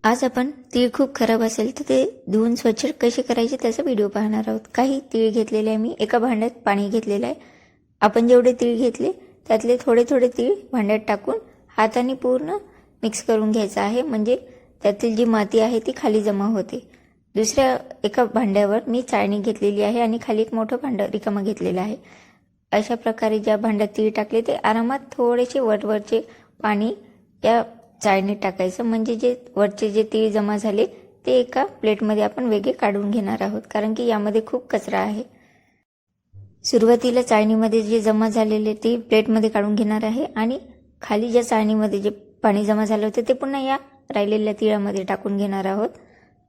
आज आपण तीळ खूप खराब असेल तर ते धुवून स्वच्छ कसे करायचे त्याचा व्हिडिओ पाहणार आहोत। काही तीळ घेतलेले आहे मी, एका भांड्यात पाणी घेतलेलं आहे। आपण जेवढे तीळ घेतले त्यातले थोडे थोडे तीळ भांड्यात टाकून हाताने पूर्ण मिक्स करून घ्यायचं आहे, म्हणजे त्यातील जी माती आहे ती खाली जमा होते। दुसऱ्या एका भांड्यावर मी चाळणी घेतलेली आहे आणि खाली एक मोठं भांडं रिकामं घेतलेलं आहे। अशा प्रकारे ज्या भांड्यात तीळ टाकले ते आरामात थोडेसे वरवरचे पाणी या चाळणीत टाकायचं, म्हणजे जे वरचे जे तीळ जमा झाले ते एका प्लेटमध्ये आपण वेगळे काढून घेणार आहोत, कारण की यामध्ये खूप कचरा आहे। सुरुवातीला चाळणीमध्ये जे जमा झालेले तीळ प्लेटमध्ये काढून घेणार आहे आणि खाली ज्या चाळणीमध्ये जे पाणी जमा झालं होतं ते पुन्हा या राहिलेल्या तिळामध्ये टाकून घेणार आहोत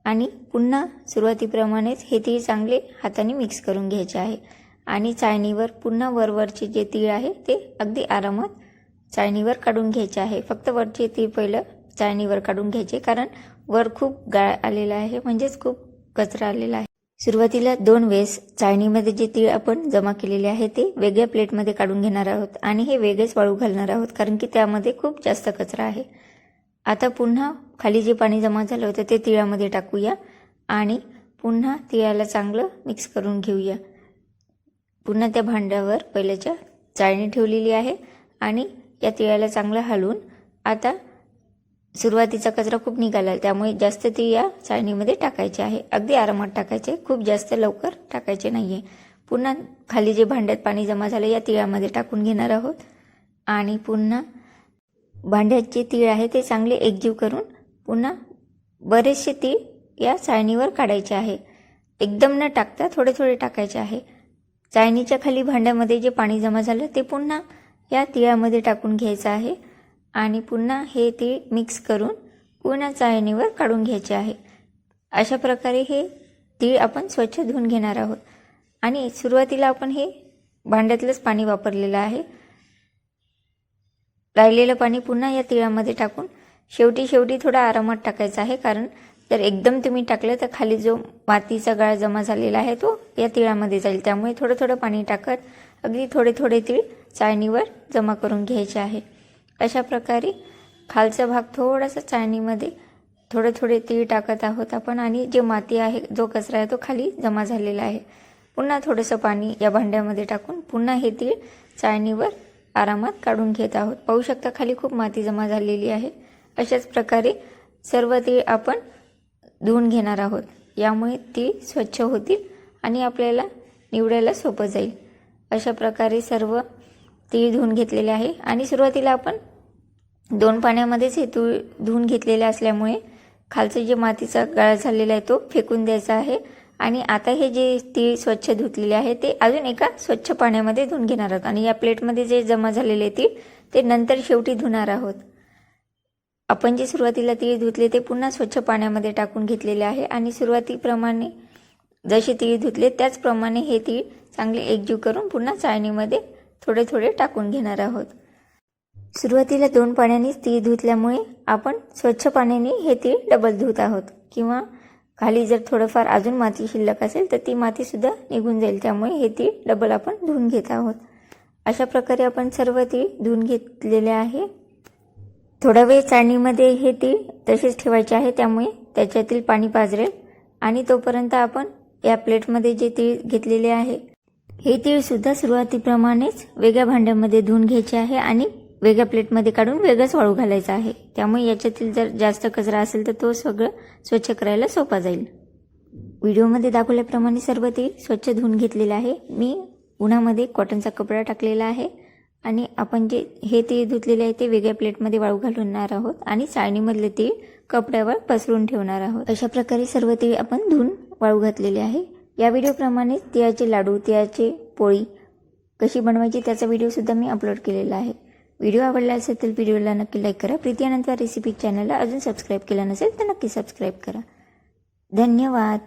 आणि पुन्हा सुरुवातीप्रमाणेच हे तीळ चांगले हाताने मिक्स करून घ्यायचे आहे आणि चाळणीवर पुन्हा वरवरचे जे तीळ आहे ते अगदी आरामात चाळणीवर काढून घ्यायचे आहे। फक्त वरचे तीळ पहिलं चाळणीवर काढून घ्यायचे, कारण वर खूप गाळ आलेला आहे, म्हणजेच खूप कचरा आलेला आहे। सुरुवातीला 2 वेळेस चाळणीमध्ये जे तीळ आपण जमा केलेले आहे ते वेगळ्या प्लेटमध्ये काढून घेणार आहोत आणि हे वेगळेच वाळू घालणार आहोत, कारण की त्यामध्ये खूप जास्त कचरा आहे। आता पुन्हा खाली जे पाणी जमा झालं होतं ते तिळामध्ये टाकूया आणि पुन्हा तिळाला चांगलं मिक्स करून घेऊया। पुन्हा त्या भांड्यावर पहिल्याच्या चाळणी ठेवलेली आहे आणि या तिळाला चांगलं हलवून आता सुरुवातीचा कचरा खूप निघाला, त्यामुळे जास्त तीळ या चाळणीमध्ये टाकायचे आहे। अगदी आरामात टाकायचे, खूप जास्त लवकर टाकायचे नाहीये। पुन्हा खाली जे भांड्यात पाणी जमा झालं या तिळामध्ये टाकून घेणार आहोत आणि पुन्हा भांड्यात जे तीळ आहे ते चांगले एकजीव करून पुन्हा बरेचसे तीळ या चाळणीवर काढायचे आहे। एकदम न टाकता थोडे थोडे टाकायचे आहे। चाळणीच्या खाली भांड्यामध्ये जे पाणी जमा झालं ते पुन्हा या तिळामध्ये टाकून घ्यायचं आहे आणि पुन्हा हे तीळ मिक्स करून पुन्हा चाळणीवर काढून घ्यायचे आहे। अशा प्रकारे हे तीळ आपण स्वच्छ धुवून घेणार आहोत आणि सुरुवातीला आपण हे भांड्यातलंच पाणी वापरलेलं आहे। राहिलेलं पाणी पुन्हा या तिळामध्ये टाकून शेवटी थोडा आरामात टाकायचं आहे, कारण जर एकदम तुम्ही टाकलं तर खाली जो मातीचा गाळ जमा झालेला आहे तो या तिळामध्ये जाईल, त्यामुळे थोडं थोडं पाणी टाकत अगदी थोडे थोडे तीळ चाळणीवर जमा करून घ्यायचे आहे। अशा प्रकारे खालचा भाग थोडासा चाळणीमध्ये थोडे थोडे तीळ टाकत आहोत आपण आणि जे माती आहे, जो कचरा आहे तो खाली जमा झालेला आहे। पुन्हा थोडंसं पाणी या भांड्यामध्ये टाकून पुन्हा हे तीळ चाळणीवर आरामात काढून घेत आहोत। पाहू शकता खाली खूप माती जमा झालेली आहे। अशाच प्रकारे सर्व तीळ आपण धुवून घेणार आहोत, यामुळे तीळ स्वच्छ होतील आणि आपल्याला निवडायला सोपं जाईल। अशा प्रकारे सर्व तीळ धुवून घेतलेले आहे आणि सुरुवातीला आपण 2 पाण्यामध्येच हे तीळ धुवून घेतलेले असल्यामुळे खालचं जे मातीचा गाळ झालेला आहे तो फेकून द्यायचा आहे आणि आता हे जे तीळ स्वच्छ धुतलेले आहे ते अजून एका स्वच्छ पाण्यामध्ये धुवून घेणार आहोत आणि या प्लेटमध्ये जे जमा झालेले तीळ ते नंतर शेवटी धुणार आहोत। आपण जे सुरुवातीला तीळ धुतले ते पुन्हा स्वच्छ पाण्यामध्ये टाकून घेतलेले आहे आणि सुरुवातीप्रमाणे जसे तीळ धुतले त्याचप्रमाणे हे तीळ चांगले एकजीव करून पुन्हा चाळणीमध्ये थोडे थोडे टाकून घेणार आहोत। सुरुवातीला 2 पाण्यानेच तीळ धुतल्यामुळे आपण स्वच्छ पाण्याने हे तीळ डबल धुत आहोत, किंवा खाली जर थोडंफार अजून माती शिल्लक असेल तर ती माती सुद्धा निघून जाईल, त्यामुळे हे तीळ डबल आपण धुवून घेत आहोत। अशा प्रकारे आपण सर्व तीळ धुवून घेतलेले आहे। थोडा वेळ चाळणीमध्ये हे तीळ तसेच ठेवायचे आहे, त्यामुळे त्याच्यातील पाणी पाझरेल आणि तोपर्यंत आपण या प्लेटमध्ये जे तीळ घेतलेले आहे हे तीळ सुद्धा सुरुवातीप्रमाणेच वेगळ्या भांड्यामध्ये धुवून घ्यायचे आहे आणि वेगळ्या प्लेटमध्ये काढून वेगळंच वाळू घालायचं आहे, त्यामुळे याच्यातील जर जास्त कचरा असेल तर तो सगळं स्वच्छ करायला सोपा जाईल। व्हिडिओमध्ये दाखवल्याप्रमाणे सर्व तीळ स्वच्छ धुवून घेतलेले आहे। मी उन्हामध्ये कॉटनचा कपडा टाकलेला आहे आणि आपण जे हे तीळ धुतलेले आहे ते वेगळ्या प्लेटमध्ये वाळू घालणार आहोत आणि चाळणीमधले तीळ कपड्यावर पसरून ठेवणार आहोत। अशा प्रकारे सर्व तीळ आपण धुवून वाळू घातलेले आहे। या व्हिडिओप्रमाणे तिळाचे लाडू, तिळाचे पोळी कशी बनवायची त्याचा व्हिडिओ सुद्धा मी अपलोड केलेला आहे। व्हिडिओ आवडला असेल तर व्हिडिओला नक्की लाईक करा। प्रीती अनंतवार रेसिपी चॅनलला अजून सबस्क्राईब केलं नसेल तर नक्की सबस्क्राईब करा। धन्यवाद।